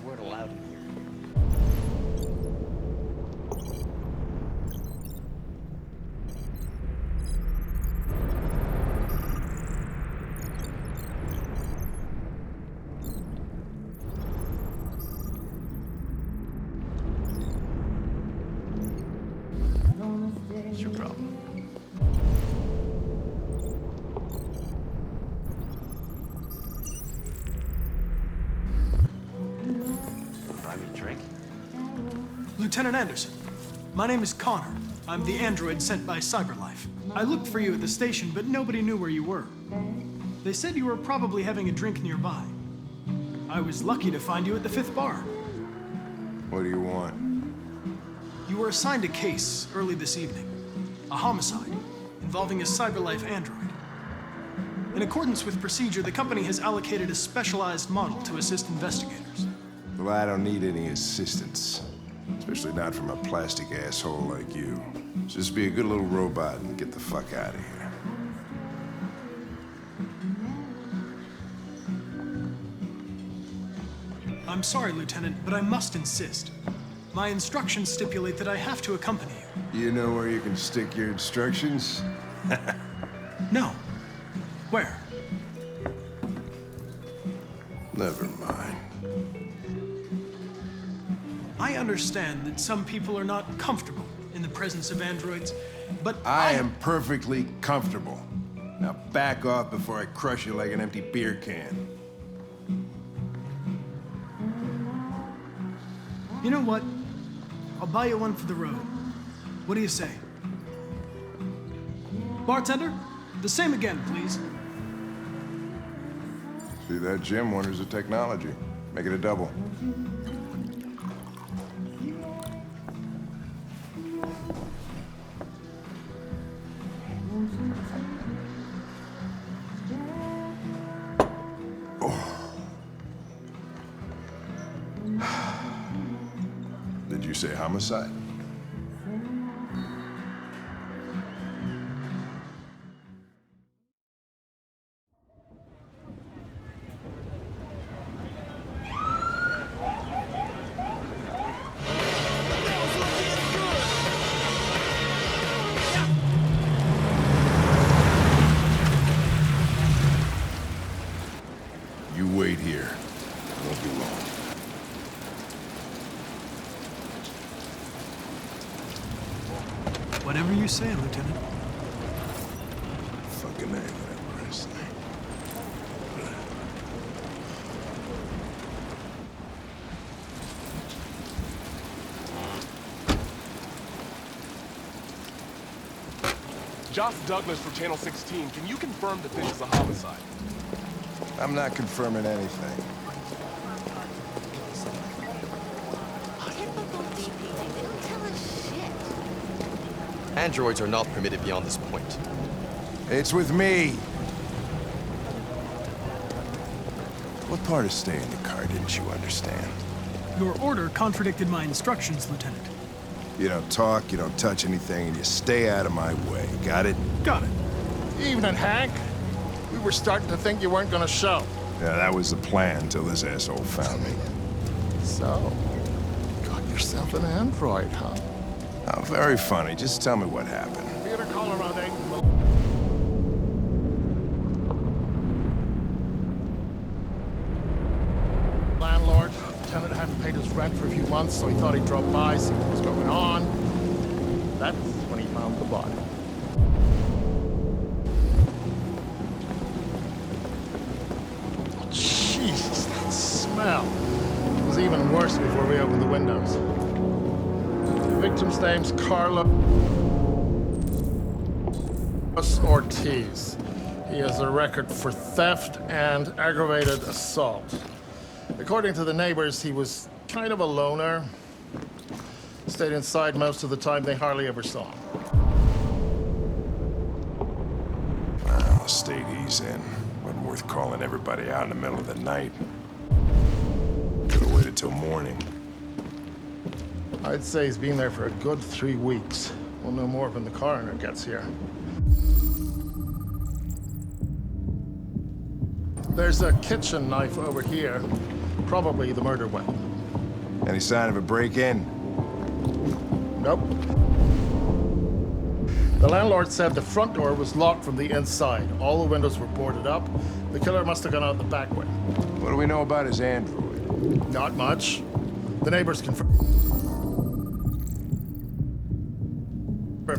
Androids weren't allowed in here. What's your problem? Buy me a drink? Lieutenant Anderson, my name is Connor. I'm the android sent by CyberLife. I looked for you at the station, but nobody knew where you were. They said you were probably having a drink nearby. I was lucky to find you at the 5th bar. What do you want? You were assigned a case early this evening. A homicide involving a CyberLife android. In accordance with procedure, the company has allocated a specialized model to assist investigators. Well, I don't need any assistance. Especially not from a plastic asshole like you. Just be a good little robot and get the fuck out of here. I'm sorry, Lieutenant, but I must insist. My instructions stipulate that I have to accompany you. You know where you can stick your instructions? No. Where? Never mind. I understand that some people are not comfortable in the presence of androids, but I am perfectly comfortable. Now back off before I crush you like an empty beer can. You know what? I'll buy you one for the road. What do you say? Bartender, the same again, please. See that, Jim? Wonders of technology. Make it a double. Did you say homicide? You wait here. It won't be long. Whatever you say, Lieutenant. Fucking A, whatever I say. Josh Douglas for Channel 16. Can you confirm that this is a homicide? I'm not confirming anything. They don't tell us shit. Androids are not permitted beyond this point. It's with me. What part of staying in the car didn't you understand? Your order contradicted my instructions, Lieutenant. You don't talk, you don't touch anything, and you stay out of my way. Got it? Got it. Evening, Hank. We were starting to think you weren't gonna show. Yeah, that was the plan till this asshole found me. So, got yourself an android, huh? Oh, very funny. Just tell me what happened. Theater call around 8. Landlord, tenant hadn't paid his rent for a few months, so he thought he'd drop by, see what was going on. That's when he found the body. Jesus, that smell. It was even worse before we opened the windows. The victim's name's Carlos Ortiz. He has a record for theft and aggravated assault. According to the neighbors, he was kind of a loner. Stayed inside most of the time. They hardly ever saw him. Well, the state he's in. Wasn't worth calling everybody out in the middle of the night. Could've waited till morning. I'd say he's been there for a good 3 weeks. We'll know more when the coroner gets here. There's a kitchen knife over here. Probably the murder weapon. Any sign of a break-in? Nope. The landlord said the front door was locked from the inside. All the windows were boarded up. The killer must have gone out the back way. What do we know about his android? Not much. The neighbors confirmed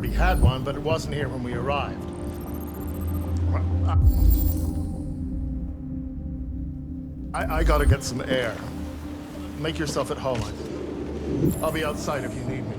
he had one, but it wasn't here when we arrived. I gotta get some air. Make yourself at home. I'll be outside if you need me.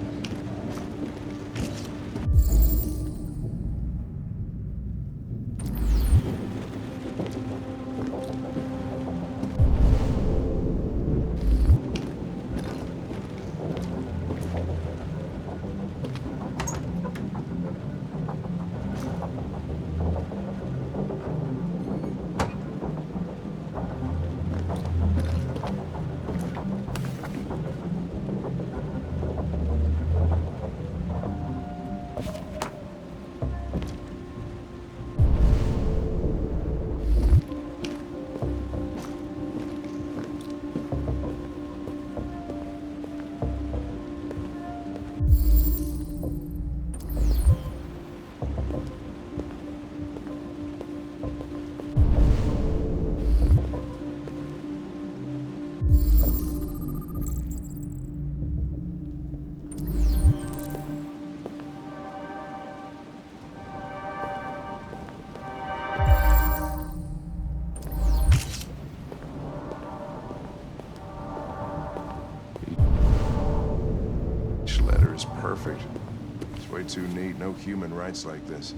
Perfect. It's way too neat. No human writes like this.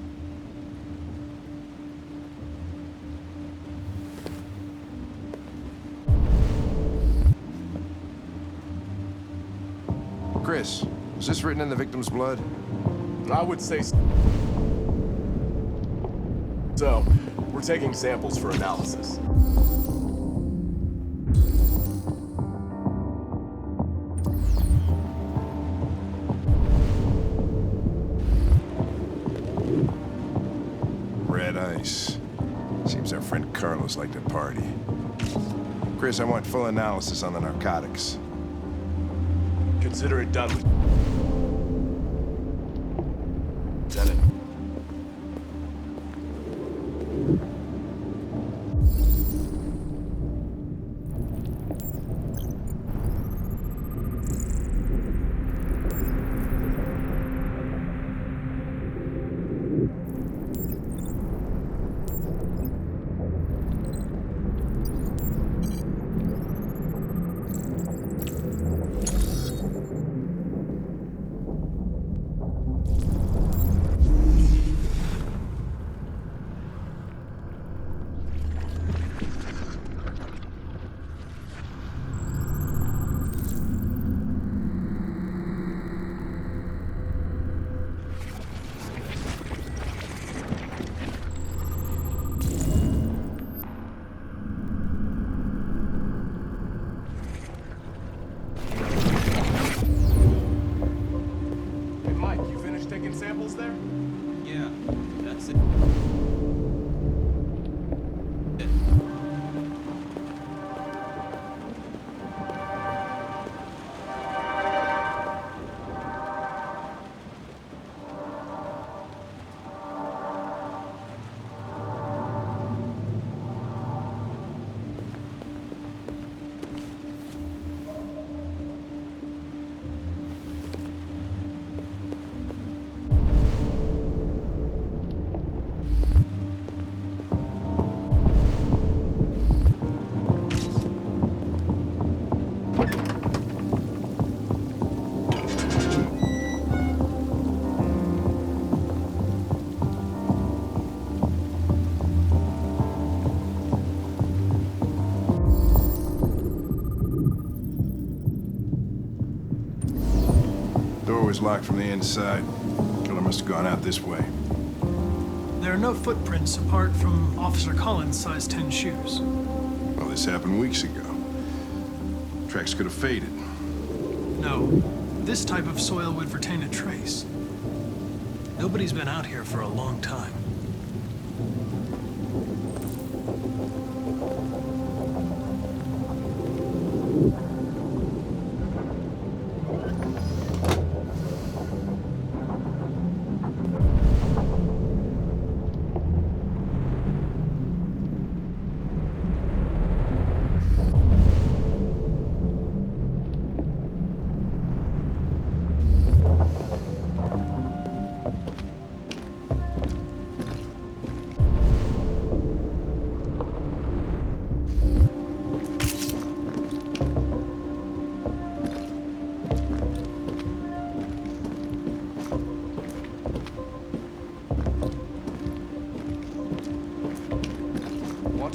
Chris, was this written in the victim's blood? I would say so. We're taking samples for analysis. Red ice. Seems our friend Carlos liked to party. Chris, I want full analysis on the narcotics. Consider it done, Lieutenant. Samples there? Yeah, that's it. Door was locked from the inside. Killer must have gone out this way. There are no footprints apart from Officer Collins' size 10 shoes. Well, this happened weeks ago. Tracks could have faded. No, this type of soil would retain a trace. Nobody's been out here for a long time.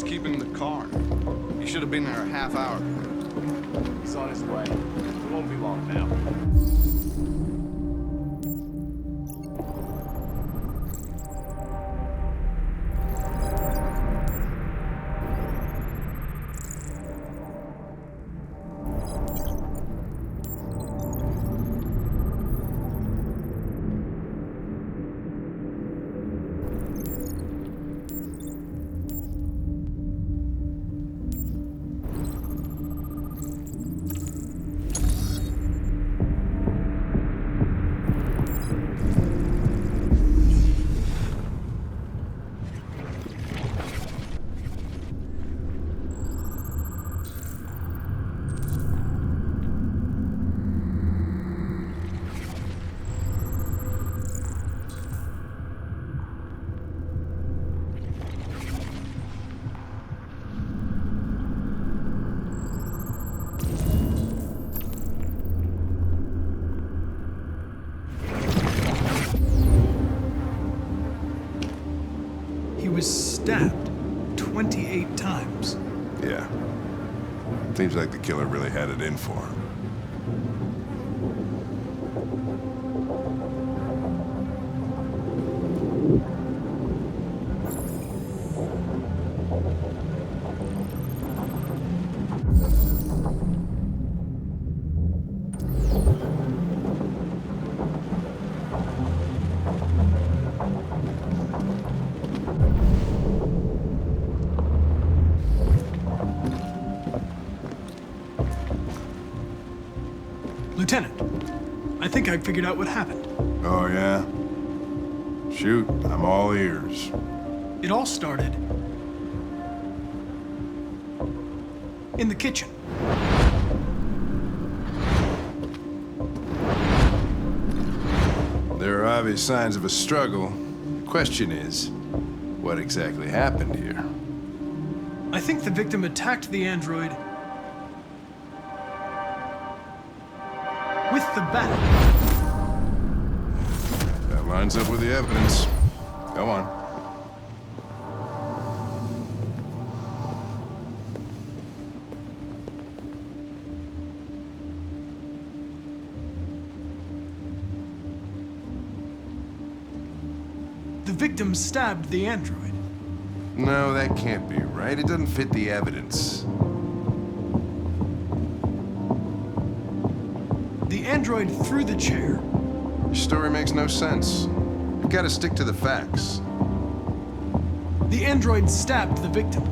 What's keeping the car? He should have been there a half hour ago. He's on his way. It won't be long now. He was stabbed 28 times. Yeah. Seems like the killer really had it in for him. Lieutenant, I think I figured out what happened. Oh, yeah? Shoot, I'm all ears. It all started in the kitchen. There are obvious signs of a struggle. The question is, what exactly happened here? I think the victim attacked the android with the bat. That lines up with the evidence. Go on. The victim stabbed the android. No, that can't be right. It doesn't fit the evidence. The android threw the chair. Your story makes no sense. You've got to stick to the facts. The android stabbed the victim.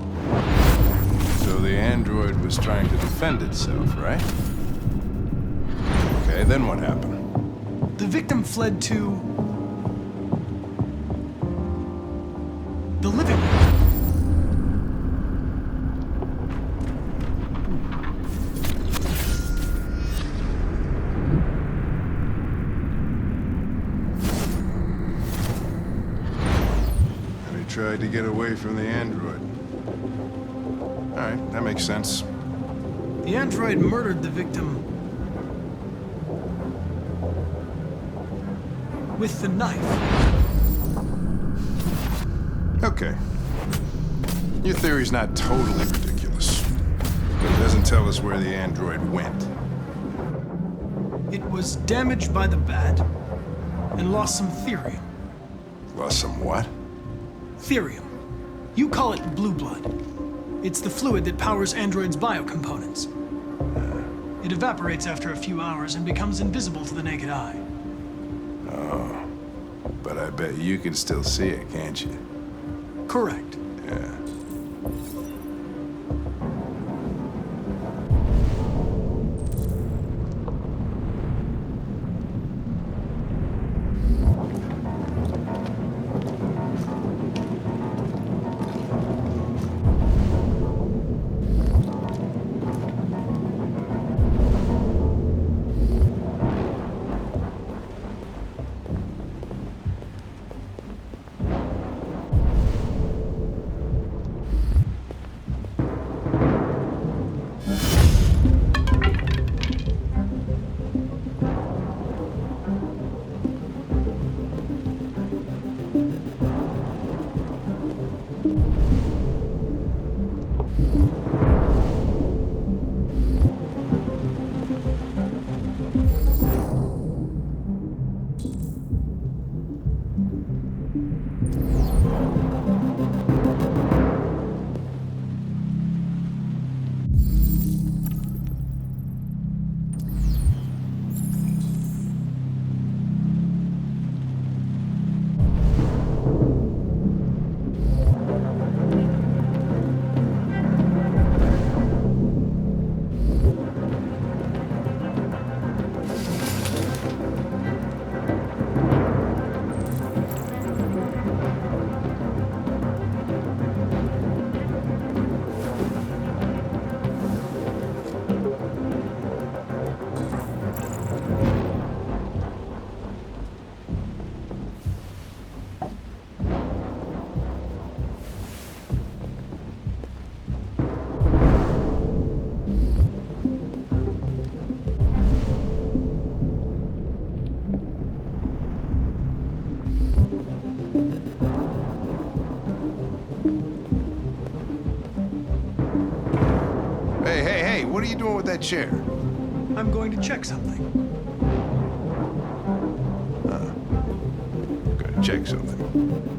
So the android was trying to defend itself, right? Okay, then what happened? The victim fled to the living room. And he tried to get away from the android. All right, that makes sense. The android murdered the victim with the knife. Okay. Your theory's not totally ridiculous, but it doesn't tell us where the android went. It was damaged by the bat and lost some therium. Lost some what? Therium. You call it blue blood. It's the fluid that powers androids' biocomponents. It evaporates after a few hours and becomes invisible to the naked eye. Oh. But I bet you can still see it, can't you? Correct. Yeah. what are you doing with that chair? I'm going to check something. Gotta check something.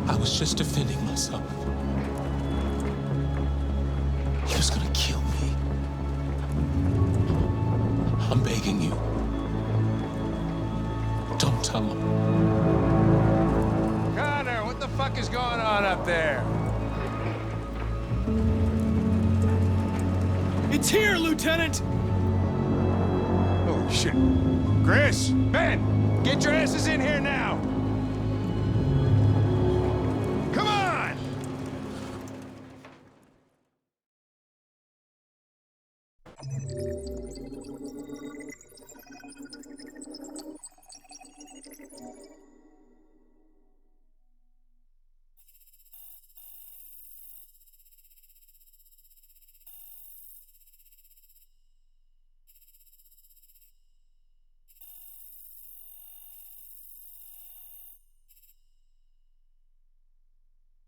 I was just defending myself. He was gonna kill me. I'm begging you. Don't tell him. Connor, what the fuck is going on up there? It's here, Lieutenant! Holy shit. Chris, Ben, get your asses in here now.